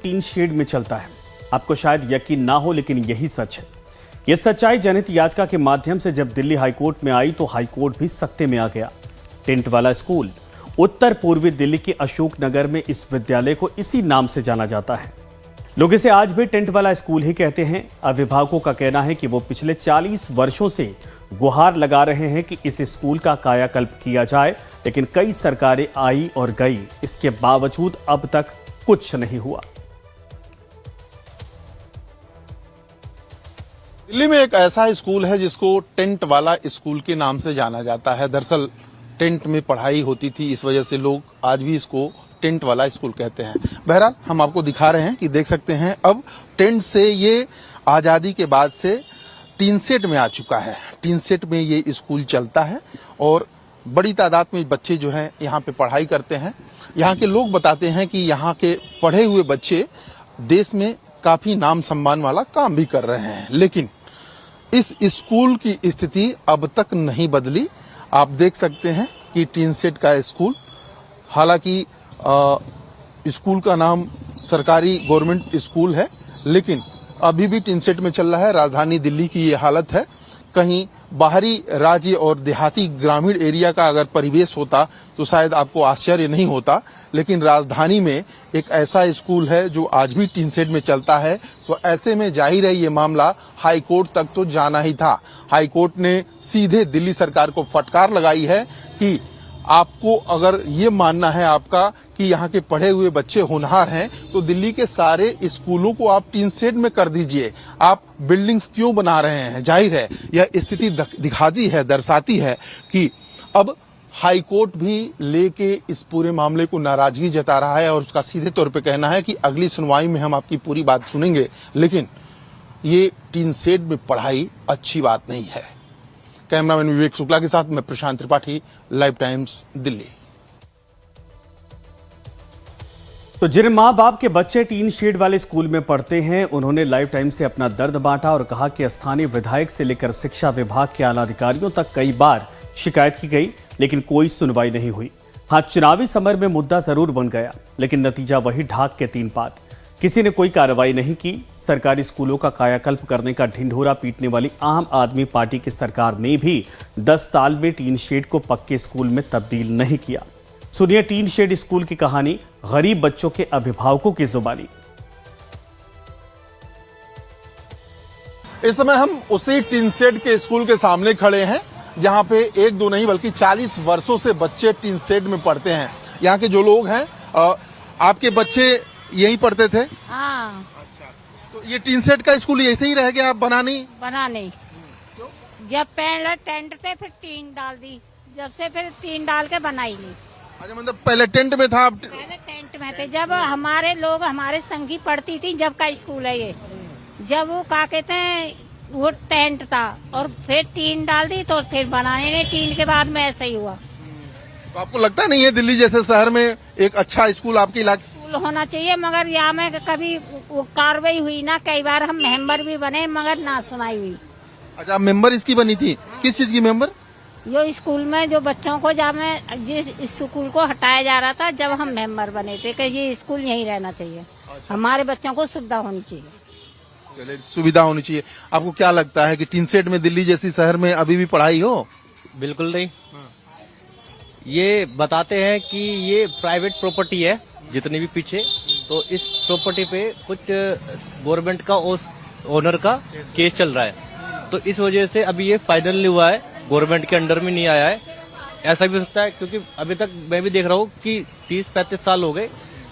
Tin shed में चलता है। आपको शायद यकीन ना हो, लेकिन यही सच है। यह सच्चाई जनहित याचिका के माध्यम से जब दिल्ली हाईकोर्ट में आई तो हाईकोर्ट भी सत्ते में आ गया। टेंट वाला स्कूल उत्तर पूर्वी दिल्ली के अशोक नगर में इस विद्यालय को इसी नाम से जाना जाता है। लोग इसे आज भी टेंट वाला स्कूल ही कहते हैं। अभिभावकों का कहना है कि वो पिछले 40 वर्षों से गुहार लगा रहे हैं कि इस स्कूल का कायाकल्प किया जाए, लेकिन कई सरकारें आई और गई, इसके बावजूद अब तक कुछ नहीं हुआ। दिल्ली में एक ऐसा स्कूल है जिसको टेंट वाला स्कूल के नाम से जाना जाता है। दरअसल टेंट में पढ़ाई होती थी, इस वजह से लोग आज भी इसको टेंट वाला स्कूल कहते हैं। बहरहाल हम आपको दिखा रहे हैं कि देख सकते हैं अब टेंट से ये आज़ादी के बाद से टीन सेट में आ चुका है। टीन सेट में ये स्कूल चलता है और बड़ी तादाद में बच्चे जो हैं यहाँ पे पढ़ाई करते हैं। यहाँ के लोग बताते हैं कि यहाँ के पढ़े हुए बच्चे देश में काफ़ी नाम सम्मान वाला काम भी कर रहे हैं, लेकिन इस स्कूल की स्थिति अब तक नहीं बदली। आप देख सकते हैं कि टीन सेट का स्कूल, हालांकि स्कूल का नाम सरकारी गवर्नमेंट स्कूल है, लेकिन अभी भी टीन सेट में चल रहा है। राजधानी दिल्ली की ये हालत है। कहीं बाहरी राज्य और देहाती ग्रामीण एरिया का अगर परिवेश होता तो शायद आपको आश्चर्य नहीं होता, लेकिन राजधानी में एक ऐसा स्कूल है जो आज भी टीन सेट में चलता है। तो ऐसे में जाहिर है ये मामला हाई कोर्ट तक तो जाना ही था। हाई कोर्ट ने सीधे दिल्ली सरकार को फटकार लगाई है कि आपको अगर ये मानना है आपका कि यहाँ के पढ़े हुए बच्चे होनहार हैं तो दिल्ली के सारे स्कूलों को आप टीन शेड में कर दीजिए। आप बिल्डिंग्स क्यों बना रहे हैं? जाहिर है यह स्थिति दिखाती है, दर्शाती है कि अब हाई कोर्ट भी लेके इस पूरे मामले को नाराजगी जता रहा है और उसका सीधे तौर पे कहना है कि अगली सुनवाई में हम आपकी पूरी बात सुनेंगे, लेकिन ये टीन शेड में पढ़ाई अच्छी बात नहीं है। कैमरामैन विवेक शुक्ला के साथ मैं प्रशांत त्रिपाठी, लाइव टाइम्स दिल्ली। तो जिन मां बाप के बच्चे टीन शेड वाले स्कूल में पढ़ते हैं, उन्होंने लाइव टाइम्स से अपना दर्द बांटा और कहा कि स्थानीय विधायक से लेकर शिक्षा विभाग के आला अधिकारियों तक कई बार शिकायत की गई, लेकिन कोई सुनवाई नहीं हुई। हाँ, चुनावी समर में मुद्दा जरूर बन गया, लेकिन नतीजा वही ढाक के 3 पात। किसी ने कोई कार्रवाई नहीं की। सरकारी स्कूलों का कायाकल्प करने का ढिंढोरा पीटने वाली आम आदमी पार्टी की सरकार ने भी 10 साल में टीन शेड को पक्के स्कूल में तब्दील नहीं किया। सुनिए टीन शेड स्कूल की कहानी गरीब बच्चों के अभिभावकों की जुबानी। इस समय हम उसी टीन शेड के स्कूल के सामने खड़े हैं, जहां पे 1-2 नहीं बल्कि 40 वर्षों से बच्चे टीन शेड में पढ़ते हैं। यहाँ के जो लोग हैं, आपके बच्चे यहीं पढ़ते थे? हाँ। अच्छा, तो ये टीन सेट का स्कूल ऐसे ही रह गया? आप बना नहीं? जब पहले टेंट थे फिर टीन डाल दी, जब से फिर टीन डाल के बनाई नहीं। अच्छा, मतलब पहले टेंट में था? पहले टेंट में थे, जब हमारे लोग हमारे संगी पढ़ती थी, जब का स्कूल है ये, जब वो क्या कहते हैं वो टेंट था और फिर टीन डाल दी तो फिर बनाने नहीं, टीन के बाद में ऐसा ही हुआ। तो आपको लगता नहीं है दिल्ली जैसे शहर में एक अच्छा स्कूल आपके इलाके होना चाहिए? मगर यहाँ में कभी वो कार्रवाई हुई ना, कई बार हम मेंबर भी बने मगर ना सुनाई हुई। अच्छा, आप मेंबर इसकी बनी थी? किस चीज की मेंबर? जो स्कूल में जो बच्चों को जब में जिस स्कूल को हटाया जा रहा था, जब हम मेंबर बने थे कि ये स्कूल यहीं रहना चाहिए। अच्छा। हमारे बच्चों को सुविधा होनी चाहिए। चलिए, सुविधा होनी चाहिए। आपको क्या लगता है कि टीन सेट में दिल्ली जैसी शहर में अभी भी पढ़ाई हो? बिल्कुल नहीं। ये बताते हैं कि ये प्राइवेट प्रॉपर्टी है जितनी भी पीछे, तो इस प्रॉपर्टी पे कुछ गवर्नमेंट का ओनर का केस चल रहा है, तो इस वजह से अभी ये फाइनल नहीं हुआ है, गवर्नमेंट के अंडर में नहीं आया है। ऐसा भी हो सकता है क्योंकि अभी तक मैं भी देख रहा हूँ कि 30-35 साल हो गए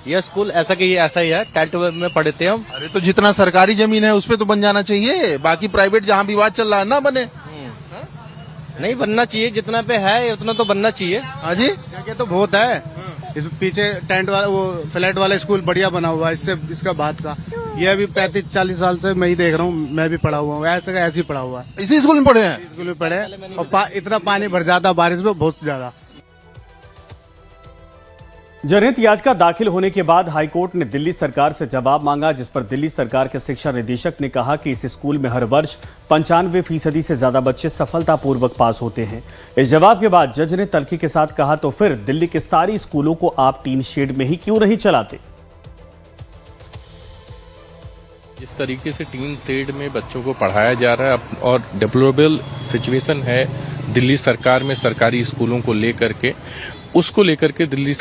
यह स्कूल ऐसा कि ये ऐसा ही है, टेंट में पढ़े थे हम। अरे तो जितना सरकारी जमीन है उस पे तो बन जाना चाहिए, बाकी प्राइवेट जहाँ विवाद चल रहा है ना बने। नहीं बनना चाहिए, जितना पे है उतना तो बनना चाहिए। हाँ जी, जगह तो बहुत है। इस पीछे टेंट वाला वो फ्लैट वाला स्कूल बढ़िया बना हुआ है, इससे इसका बात का ये अभी 35-40 साल से मैं ही देख रहा हूँ, मैं भी पढ़ा हुआ हूँ, ऐसे का ऐसे ही पढ़ा हुआ है। इसी स्कूल में पढ़े हैं? स्कूल में पढ़े और इतना पानी भर जाता बारिश में, बहुत ज्यादा। जनहित याचिका दाखिल होने के बाद हाईकोर्ट ने दिल्ली सरकार से जवाब मांगा, जिस पर दिल्ली सरकार के शिक्षा निदेशक ने कहा कि इस स्कूल में हर वर्ष 95% से ज्यादा बच्चे सफलतापूर्वक पास होते हैं। इस जवाब के बाद जज ने तल्खी के साथ कहा, तो फिर दिल्ली के सारी स्कूलों को आप टीन शेड में ही क्यों नहीं चलाते? जिस तरीके से टीन शेड में बच्चों को पढ़ाया जा रहा है और डेप्लोरेबल सिचुएशन है दिल्ली सरकार में सरकारी स्कूलों को लेकर के, उसको लेकर के दिल्ली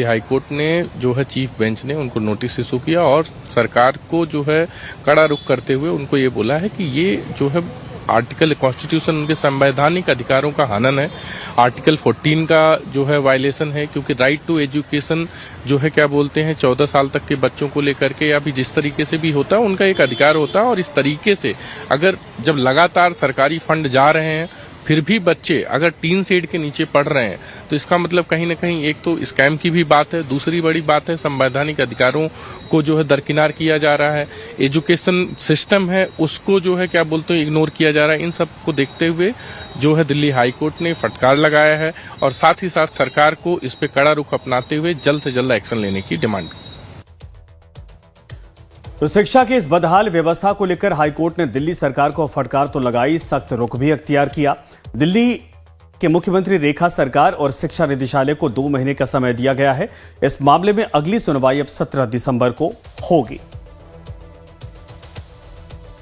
हाई कोर्ट ने जो है चीफ बेंच ने उनको नोटिस इशू किया और सरकार को जो है कड़ा रुख करते हुए उनको ये बोला है कि ये जो है आर्टिकल कॉन्स्टिट्यूशन उनके संवैधानिक अधिकारों का हनन है। आर्टिकल 14 का जो है वायलेशन है, क्योंकि राइट टू एजुकेशन जो है क्या बोलते हैं 14 साल तक के बच्चों को लेकर के या भी जिस तरीके से भी होता है उनका एक अधिकार होता है। और इस तरीके से अगर जब लगातार सरकारी फंड जा रहे हैं फिर भी बच्चे अगर टीन शेड के नीचे पढ़ रहे हैं तो इसका मतलब कहीं ना कहीं एक तो स्कैम की भी बात है, दूसरी बड़ी बात है संवैधानिक अधिकारों को जो है दरकिनार किया जा रहा है, एजुकेशन सिस्टम है उसको जो है क्या बोलते हैं इग्नोर किया जा रहा है। इन सब को देखते हुए जो है दिल्ली हाई कोर्ट ने फटकार लगाया है और साथ ही साथ सरकार को इस पे कड़ा रुख अपनाते हुए जल्द से जल्द एक्शन लेने की डिमांड। तो शिक्षा की इस बदहाल व्यवस्था को लेकर हाईकोर्ट ने दिल्ली सरकार को फटकार तो लगाई, सख्त रुख भी अख्तियार किया। दिल्ली के मुख्यमंत्री रेखा सरकार और शिक्षा निदेशालय को 2 महीने का समय दिया गया है। इस मामले में अगली सुनवाई अब 17 दिसंबर को होगी।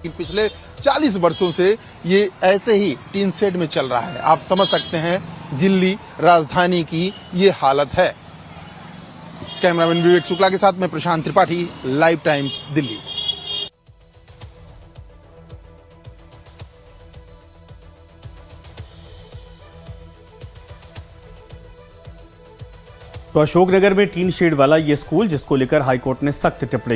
पिछले 40 वर्षों से ये ऐसे ही टीन शेड में चल रहा है। आप समझ सकते हैं दिल्ली राजधानी की ये हालत है। कैमरामैन विवेक शुक्ला के साथ मैं प्रशांत त्रिपाठी, लाइव टाइम्स दिल्ली। तो अशोकनगर में टीन शेड वाला ये स्कूल जिसको लेकर हाईकोर्ट ने सख्त टिप्पणी की।